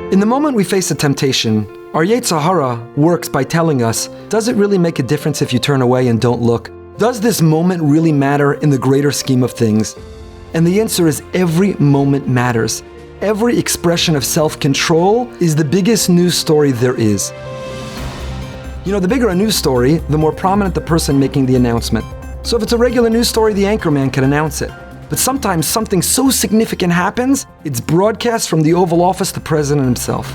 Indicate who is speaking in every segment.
Speaker 1: In the moment we face a temptation, our Yetzer Hara works by telling us, does it really make a difference if you turn away and don't look? Does this moment really matter in the greater scheme of things? And the answer is every moment matters. Every expression of self-control is the biggest news story there is. You know, the bigger a news story, the more prominent the person making the announcement. So if it's a regular news story, the anchorman can announce it. But sometimes something so significant happens, it's broadcast from the Oval Office to the President himself.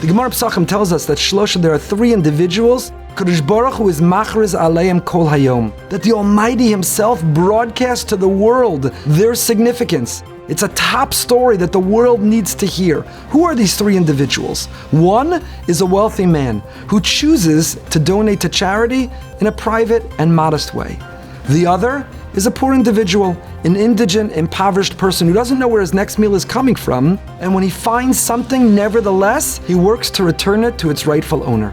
Speaker 1: The Gemara Pesachim tells us that there are three individuals, Kadosh Baruch Hu is machriz aleim kol hayom, that the Almighty Himself broadcasts to the world their significance. It's a top story that the world needs to hear. Who are these three individuals? One is a wealthy man who chooses to donate to charity in a private and modest way. The other is a poor individual, an indigent, impoverished person who doesn't know where his next meal is coming from, and when he finds something, nevertheless, he works to return it to its rightful owner.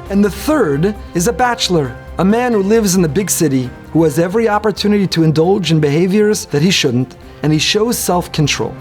Speaker 1: And the third is a bachelor, a man who lives in the big city, who has every opportunity to indulge in behaviors that he shouldn't, and he shows self-control.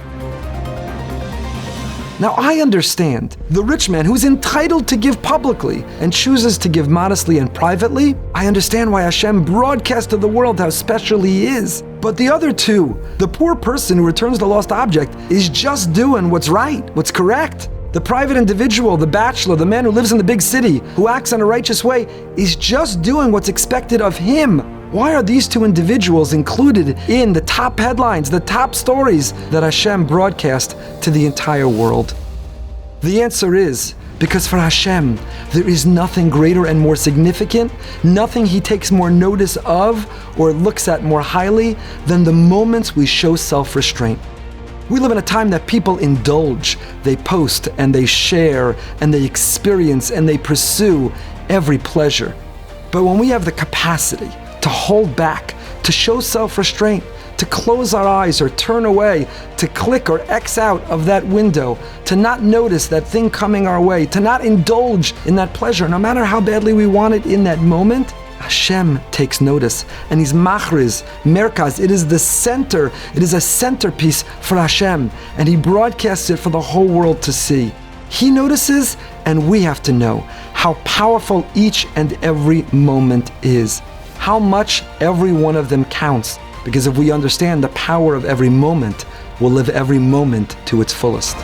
Speaker 1: Now I understand the rich man who's entitled to give publicly and chooses to give modestly and privately. I understand why Hashem broadcasts to the world how special He is. But the other two, the poor person who returns the lost object, is just doing what's right, what's correct. The private individual, the bachelor, the man who lives in the big city, who acts in a righteous way, is just doing what's expected of him. Why are these two individuals included in the top headlines, the top stories that Hashem broadcast to the entire world? The answer is because for Hashem, there is nothing greater and more significant, nothing He takes more notice of or looks at more highly than the moments we show self-restraint. We live in a time that people indulge, they post and they share and they experience and they pursue every pleasure. But when we have the capacity to hold back, to show self-restraint, to close our eyes or turn away, to click or X out of that window, to not notice that thing coming our way, to not indulge in that pleasure, no matter how badly we want it in that moment, Hashem takes notice, and He's machriz, merkaz. It is the center, it is a centerpiece for Hashem, and He broadcasts it for the whole world to see. He notices, and we have to know how powerful each and every moment is, how much every one of them counts, because if we understand the power of every moment, we'll live every moment to its fullest.